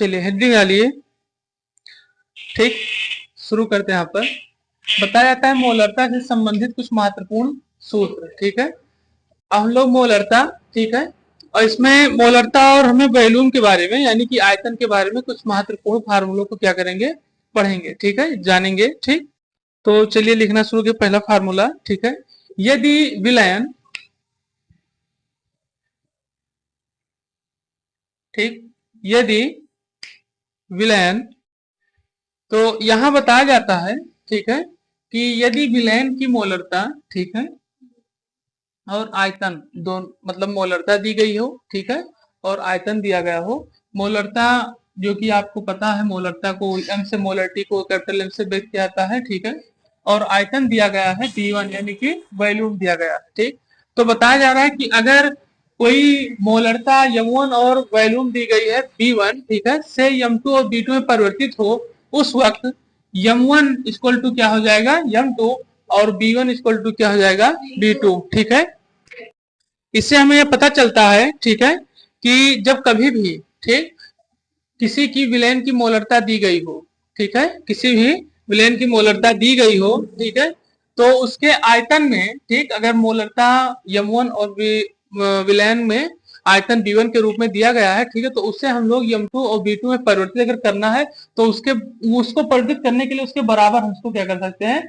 चलिए हेडिंग डालिए। ठीक, शुरू करते हैं। यहाँ पर बताया जाता है मोलरता से संबंधित कुछ महत्वपूर्ण सूत्र। ठीक है, अब हम लोग मोलरता, ठीक है, और इसमें मोलरता और हमें वॉल्यूम के बारे में यानी कि आयतन के बारे में कुछ महत्वपूर्ण फार्मूलों को क्या करेंगे, पढ़ेंगे। ठीक है, जानेंगे। ठीक, तो चलिए लिखना शुरू किया। पहला फार्मूला, ठीक है, यदि विलयन, ठीक, यदि विलयन, तो यहां बताया जाता है, ठीक है, कि यदि विलयन की मोलरता, ठीक है, और आयतन दोनों, मतलब मोलरता दी गई हो, ठीक है, और आयतन दिया गया हो। मोलरता जो कि आपको पता है, मोलरता को एम से, मोलरिटी को कैपिटल एम से व्यक्त किया जाता है। ठीक है, और आयतन दिया गया है T1 यानी कि वॉल्यूम दिया गया है। ठीक, तो बताया जा रहा है कि अगर कोई मोलरता M1 और वॉल्यूम दी गई है B1, ठीक है, से M2 और B2 में परिवर्तित हो, उस वक्त M1 इक्वल टू क्या हो जाएगा, M2, और B1 इक्वल टू क्या हो जाएगा, B2। ठीक है, इससे हमें यह पता चलता है, ठीक है, कि जब कभी भी, ठीक, किसी की विलयन की मोलरता दी गई हो, ठीक है, किसी भी विलयन की मोलरता दी गई हो, ठीक है, तो उसके आयतन में, ठीक, अगर मोलरता M1 और विलयन में आयतन B1 के रूप में दिया गया है, ठीक है, तो उससे हम लोग M2 और B2 में परिवर्तित अगर करना है तो उसको परिवर्तित करने के लिए उसके बराबर हम उसको क्या कर सकते हैं,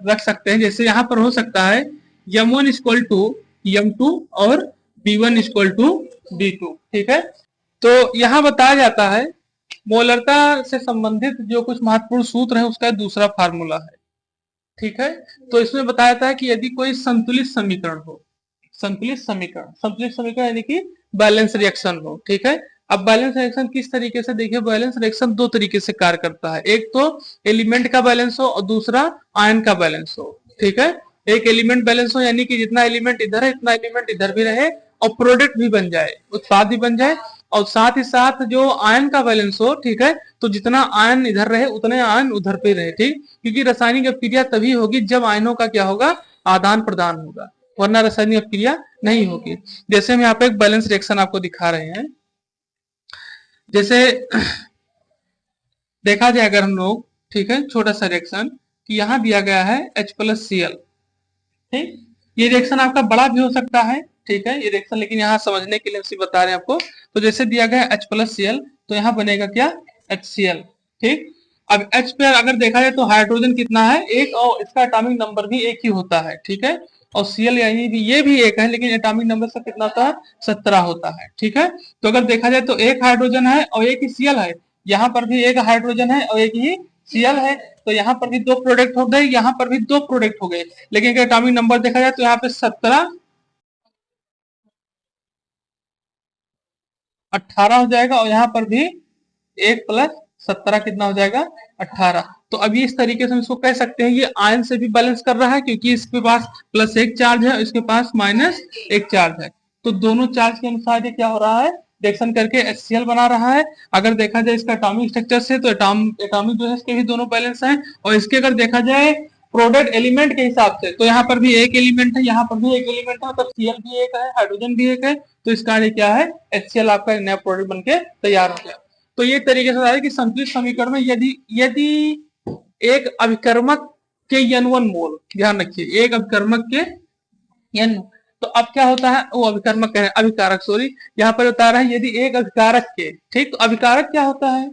रख सकते हैं। जैसे यहाँ पर हो सकता है M1 इक्वल टू M2 और B1 इक्वल टू B2। ठीक है, तो यहां बताया जाता है मोलरता से संबंधित जो कुछ महत्वपूर्ण सूत्र है उसका दूसरा फार्मूला है। ठीक है, तो इसमें बताया जाता है कि यदि कोई संतुलित समीकरण हो, संतुलित समीकरण यानी कि बैलेंस रिएक्शन हो। ठीक है, अब बैलेंस रिएक्शन किस तरीके से, देखिए बैलेंस रिएक्शन दो तरीके से कार्य करता है। एक तो एलिमेंट का बैलेंस हो और दूसरा आयन का बैलेंस हो। ठीक है, एक एलिमेंट बैलेंस हो यानी कि जितना एलिमेंट इधर है इतना एलिमेंट इधर भी रहे और प्रोडक्ट भी बन जाए, उत्पाद भी बन जाए, और साथ ही साथ जो आयन का बैलेंस हो, ठीक है, तो जितना आयन इधर रहे उतने आयन उधर पे रहे। ठीक, क्योंकि रासायनिक अभिक्रिया तभी होगी जब आयनों का क्या होगा, आदान प्रदान होगा, वरना रासायनिक अभिक्रिया नहीं होगी। जैसे हम यहाँ पे एक बैलेंस रिएक्शन आपको दिखा रहे हैं। जैसे देखा जाए अगर हम लोग, ठीक है, छोटा सा रिएक्शन कि यहाँ दिया गया है H+Cl। ठीक, ये रिएक्शन आपका बड़ा भी हो सकता है। ठीक है, ये रिएक्शन, लेकिन यहाँ समझने के लिए हम बता रहे हैं आपको। तो जैसे दिया गया है H+Cl, तो यहाँ बनेगा क्या, HCl। ठीक, अब H पे अगर देखा जाए तो हाइड्रोजन कितना है, एक, और इसका एटॉमिक नंबर भी एक ही होता है। ठीक है, और Cl यानी भी ये भी एक है, लेकिन एटॉमिक नंबर से कितना होता है, 17 होता है। ठीक है, तो अगर देखा जाए तो एक हाइड्रोजन है और एक ही Cl है, यहाँ पर भी एक हाइड्रोजन है और एक ही Cl है, तो यहाँ पर भी दो प्रोडक्ट हो गए, यहाँ पर भी दो प्रोडक्ट हो गए। लेकिन अगर एटॉमिक नंबर देखा जाए तो यहाँ पे 17 18 हो जाएगा, और यहाँ पर भी 1+17 कितना हो जाएगा, 18। तो अभी इस तरीके से हम इसको कह सकते हैं ये आयन से भी बैलेंस कर रहा है, क्योंकि इसके पास +1 चार्ज है, इसके पास -1 चार्ज है। तो दोनों चार्ज के अनुसार ये क्या हो रहा है, रिएक्शन करके HCl बना रहा है। अगर देखा जाए इसका एटॉमिक स्ट्रक्चर से तो एटॉमिक जो है इसके भी दोनों बैलेंस हैं, और इसके अगर देखा जाए प्रोडक्ट एलिमेंट के हिसाब से तो यहाँ पर भी एक एलिमेंट है, यहाँ पर भी एक एलिमेंट है, मतलब Cl भी एक है, हाइड्रोजन भी एक है, तो इसका ये क्या है, HCl आपका नया प्रोडक्ट बनके तैयार हो गया। तो ये तरीके से है कि संतुलित समीकरण में यदि यदि एक अभिकर्मक के N1 मोल, ध्यान रखिए, एक अभिकर्मक के N, तो अब क्या होता है, वो अभिकर्मक कह रहे हैं, अभिकारक, सॉरी, यहाँ पर बता रहा है यदि एक अभिकारक के, ठीक, तो अभिकारक क्या होता है,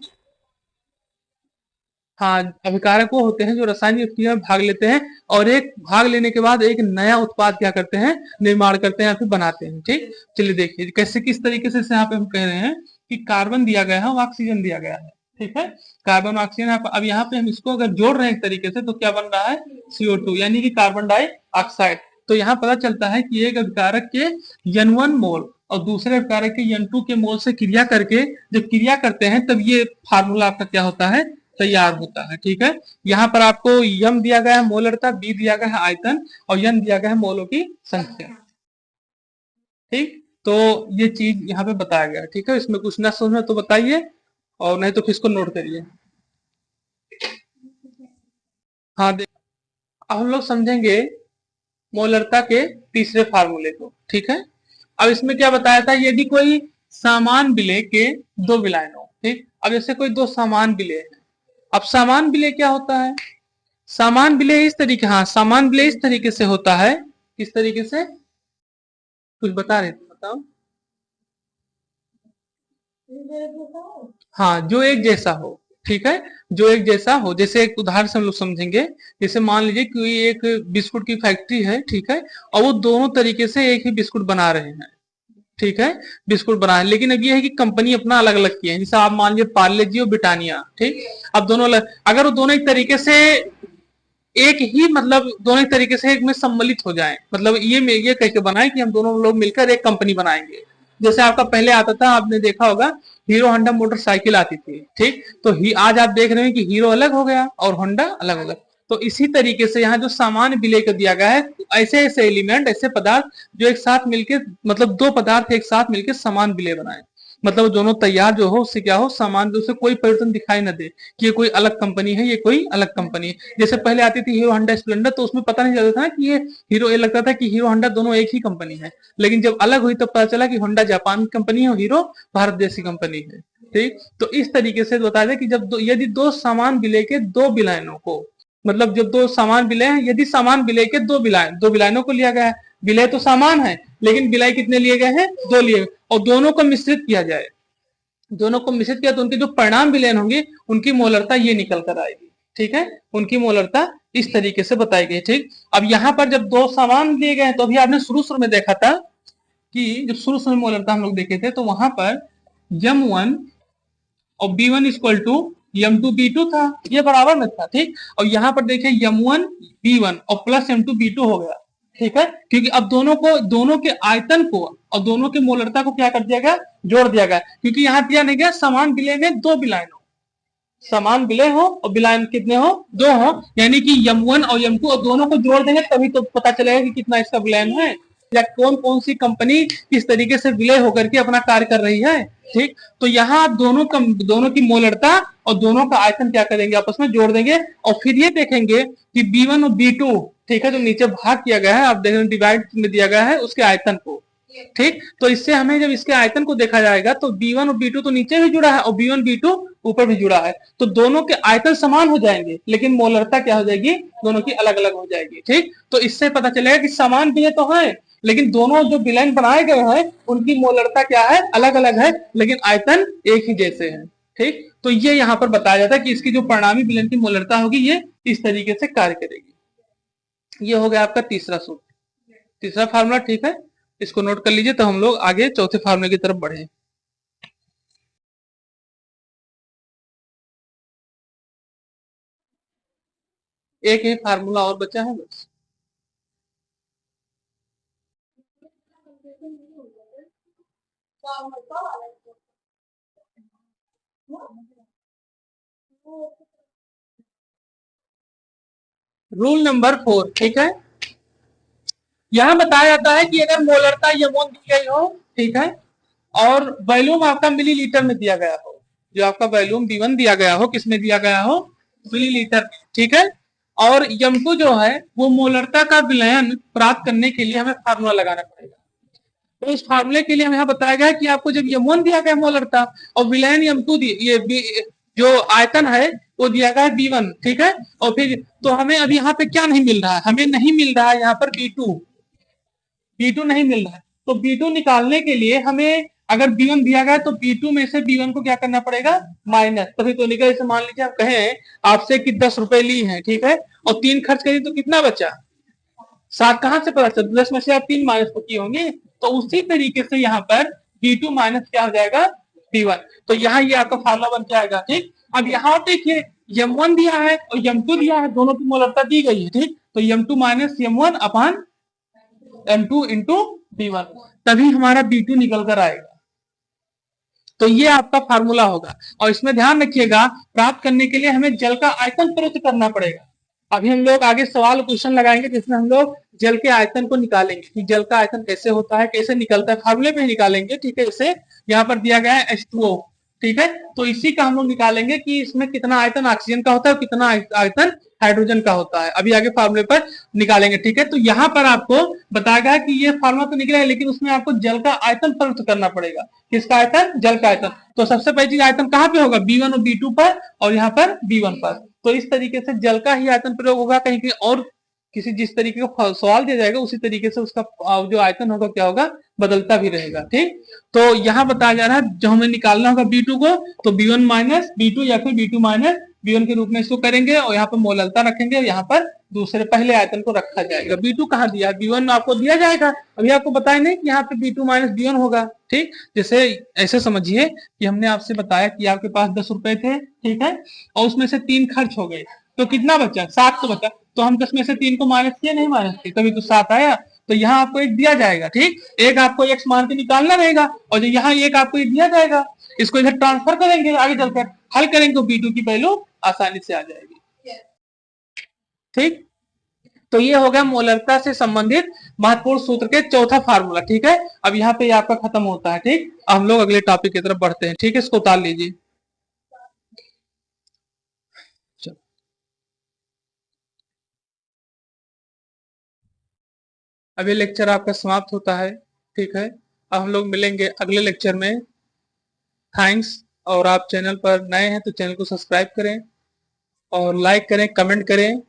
हाँ, अभिकारक वो होते हैं जो रासायनिक अभिक्रिया में भाग लेते हैं और एक भाग लेने के बाद एक नया उत्पाद क्या करते हैं, निर्माण करते हैं या फिर बनाते हैं। ठीक, चलिए देखिए कैसे, किस तरीके से यहाँ पे हम कह रहे हैं कि कार्बन दिया गया है और ऑक्सीजन दिया गया है। ठीक है, कार्बन ऑक्सीजन, अब यहाँ पे हम इसको अगर जोड़ रहे हैं एक तरीके से तो क्या बन रहा है, CO2 यानी कि कार्बन डाइऑक्साइड। तो यहाँ पता चलता है कि एक अभिकारक के N1 मोल और दूसरे अभिकारक के N2 के मोल से क्रिया करके जब क्रिया करते हैं तब ये फार्मूला आपका क्या होता है, तैयार होता है। ठीक है, यहाँ पर आपको M दिया गया है मोलरता, B दिया गया है आयतन, और N दिया गया है मोलों की संख्या। ठीक, तो ये चीज यहाँ पे बताया गया। ठीक है, इसमें कुछ ना समझ में तो बताइए, और नहीं तो फिर इसको नोट करिए। हाँ, अब हम लोग समझेंगे मोलरता के तीसरे फार्मूले को। ठीक है, अब इसमें क्या बताया था, यदि कोई समान विलेय के दो विलायन हो, ठीक। अब जैसे कोई दो समान विलेय है, अब समान विलेय क्या होता है? समान विलेय इस तरीके, हाँ समान विलेय इस तरीके से होता है, किस तरीके से, कुछ बता रहे थे, बताओ। हाँ, जो एक जैसा हो, ठीक है, जो एक जैसा हो। जैसे एक उदाहरण से हम लोग समझेंगे, जैसे मान लीजिए कोई एक बिस्कुट की फैक्ट्री है, ठीक है, और वो दोनों तरीके से एक ही बिस्कुट बना रहे हैं, ठीक है, बिस्कुट बना है, लेकिन अब ये है कि कंपनी अपना अलग अलग की है। जैसे आप मान लीजिए पार्ले जी और ब्रिटानिया, ठीक, अब दोनों अलग, अगर वो दोनों एक तरीके से एक ही, मतलब दोनों एक तरीके से एक में सम्मिलित हो जाएं, मतलब ये कैसे बनाए कि हम दोनों लोग मिलकर एक कंपनी बनाएंगे। जैसे आपका पहले आता था, आपने देखा होगा हीरो होंडा मोटरसाइकिल आती थी, ठीक, तो आज आप देख रहे हैं कि हीरो अलग हो गया और होंडा अलग हो गया। तो इसी तरीके से यहाँ जो सामान्य विलेय कर दिया गया है, ऐसे ऐसे एलिमेंट, ऐसे पदार्थ जो एक साथ मिलके, मतलब दो पदार्थ एक साथ मिलके समान विलेय बनाए, मतलब दोनों तैयार जो हो उससे क्या हो, सामान उससे कोई परिवर्तन दिखाई न दे कि ये कोई अलग कंपनी है, ये कोई अलग कंपनी है। जैसे पहले आती थी हीरो होंडा स्प्लेंडर, तो उसमें पता नहीं चलता था कि ये हीरो, ये लगता था कि हीरो होंडा दोनों एक ही कंपनी है, लेकिन जब अलग हुई तब पता चला कि होंडा जापान की कंपनी है और हीरो भारत देश की कंपनी है, ठीक। तो इस तरीके से बताया जाए कि जब यदि दो समान विलेय के दो विलयनों को, मतलब जब दो समान विलय हैं, यदि समान विलय के दो विलयनों को लिया गया है, विलय तो समान है लेकिन विलय कितने लिए गए हैं, दो लिए, और दोनों को मिश्रित किया जाए, दोनों को मिश्रित किया तो उनके जो परिणाम विलयन होंगे उनकी मोलरता ये निकल कर आएगी, ठीक है, उनकी मोलरता इस तरीके से बताई गई, ठीक। अब यहाँ पर जब दो समान लिए गए तो अभी आपने शुरू शुरू में देखा था कि जब शुरू शुरू में मोलरता हम लोग देखे थे तो वहां पर m1 और b1 equal to m2 b2 था, ये बराबर में था, ठीक। और यहाँ पर देखिए m1 b1 और प्लस m2 b2 हो गया, ठीक है, क्योंकि अब दोनों के आयतन को और दोनों के मोलरता को क्या कर दिया गया, जोड़ दिया गया, क्योंकि यहाँ दिया नहीं गया समान विलय में दो विलायन हो, समान विलय हो और विलायन कितने हो, दो हो, यानी कि m1 और m2 और दोनों को जोड़ देंगे तभी तो पता चलेगा कि कितना इसका विलयन है, या कौन कौन सी कंपनी किस तरीके से विलय होकर के अपना कार्य कर रही है, ठीक। तो यहाँ आप दोनों की मोलरता और दोनों का आयतन क्या करेंगे, आपस में जोड़ देंगे, और फिर ये देखेंगे कि b1 और b2, ठीक है, जो नीचे भाग किया गया है, आप देख रहे हैं डिवाइड में दिया गया है उसके आयतन को, ठीक। तो इससे हमें जब इसके आयतन को देखा जाएगा तो b1 और b2 तो नीचे भी जुड़ा है और b1 b2 ऊपर भी जुड़ा है, तो दोनों के आयतन समान हो जाएंगे लेकिन मोलरता क्या हो जाएगी, दोनों की अलग अलग हो जाएगी, ठीक। तो इससे पता चलेगा कि समान विलय तो है लेकिन दोनों जो विलयन बनाए गए हैं उनकी मोलरता क्या है, अलग अलग है, लेकिन आयतन एक ही जैसे हैं, ठीक। तो ये यहाँ पर बताया जाता है कि इसकी जो परिणामी विलयन की मोलरता होगी ये इस तरीके से कार्य करेगी। ये हो गया आपका तीसरा सूत्र, तीसरा फार्मूला, ठीक है, इसको नोट कर लीजिए तो हम लोग आगे चौथे फार्मूले की तरफ बढ़े। एक ही फार्मूला और बचा है बस। रूल नंबर 4, ठीक है, यहां बताया जाता है कि अगर मोलरता यमोन दी गई हो, ठीक है, और वॉल्यूम आपका मिलीलीटर में दिया गया हो, जो आपका वॉल्यूम v1 दिया गया हो, किसमें दिया गया हो, मिलीलीटर, ठीक है, और m2 जो है वो मोलरता का विलयन प्राप्त करने के लिए हमें फार्मूला लगाना पड़ेगा। तो इस फार्मूले के लिए हमें यहाँ बताया गया कि आपको जब m1 दिया गया मोलरता और विलयन m2 ये जो आयतन है वो दिया गया है b1, ठीक है, और फिर तो हमें अब यहाँ पे क्या नहीं मिल रहा है, हमें नहीं मिल रहा है यहाँ पर b2 नहीं मिल रहा है, तो b2 निकालने के लिए हमें अगर b1 दिया गया तो b2 में से b1 को क्या करना पड़ेगा, माइनस, तभी तो निकल। जैसे मान लीजिए हम कहें आपसे कि 10 रुपए ली है, ठीक है, और 3 खर्च करिए तो कितना बचा, 7, कहां से पता चला, 10 में से आप 3 माइनस तो किए होंगे, तो उसी तरीके से यहाँ पर b2 माइनस क्या हो जाएगा, b1, तो यहाँ ये आपका फार्मूला बन के आएगा, ठीक। अब यहाँ देखिए m1 दिया है और m2 दिया है, दोनों की मोलरता दी गई है, ठीक, तो m2 माइनस m1 अपान m2 इंटू b1, तभी हमारा b2 निकल कर आएगा। तो ये आपका फार्मूला होगा, और इसमें ध्यान रखिएगा प्राप्त करने के लिए हमें जल का आयतन प्रयुक्त करना पड़ेगा। अभी हम लोग आगे सवाल क्वेश्चन लगाएंगे जिसमें हम लोग जल के आयतन को निकालेंगे कि जल का आयतन कैसे होता है, कैसे निकलता है, फार्मूले पे ही निकालेंगे, ठीक है। जैसे यहाँ पर दिया गया है H2O, ठीक है। तो इसी का हम लोग निकालेंगे कि इसमें कितना आयतन ऑक्सीजन का होता है और कितना आयतन हाइड्रोजन का होता है। अभी आगे फार्मूले पर निकालेंगे, ठीक है। तो यहाँ पर आपको बताया गया कि ये फार्मूला तो निकला है, लेकिन उसमें आपको जल का आयतन प्राप्त करना पड़ेगा। किसका आयतन? जल का आयतन। तो सबसे पहली चीज आयतन कहाँ पे होगा? B1 और B2 पर, और यहाँ पर B1 पर। तो इस तरीके से जल का ही आयतन प्रयोग होगा, कहीं कहीं और किसी जिस तरीके का सवाल दिया जाएगा उसी तरीके से उसका जो आयतन होगा क्या होगा, बदलता भी रहेगा, ठीक। तो यहाँ बताया जा रहा है जो हमें निकालना होगा B2 को, तो B1 माइनस B2 या फिर B2 माइनस B1 के रूप में इसको करेंगे, और यहाँ पर मोललता रखेंगे, और यहाँ पर दूसरे पहले आयतन को रखा जाएगा। B2 कहाँ दिया है? B1 आपको दिया जाएगा, अभी आपको बताया नहीं कि यहाँ पे B2 माइनस B1 होगा, ठीक। जैसे ऐसे समझिए कि हमने आपसे बताया कि आपके पास 10 रुपए थे, ठीक है, और उसमें से 3 खर्च हो गए, तो कितना बचा? 7 तो बचा। तो हम 10 में से 3 को माइनस किए, नहीं माइनस किए, तभी तो 7 आया। तो यहाँ आपको एक दिया जाएगा, ठीक। एक आपको x मान के निकालना रहेगा, और जो यहाँ एक आपको ये दिया जाएगा, इसको इधर ट्रांसफर करेंगे, आगे चलकर हल करेंगे तो B2 की वैल्यू आसानी से आ जाएगी, ठीक। तो ये हो गया मोलरता से संबंधित महत्वपूर्ण सूत्र के चौथा फार्मूला, ठीक है। अब यहाँ पे आपका खत्म होता है, ठीक। हम लोग अगले टॉपिक की तरफ बढ़ते हैं, ठीक है। इसको उतार लीजिए। अब ये लेक्चर आपका समाप्त होता है, ठीक है। अब हम लोग मिलेंगे अगले लेक्चर में। थैंक्स। और आप चैनल पर नए हैं तो चैनल को सब्सक्राइब करें, और लाइक करें, कमेंट करें।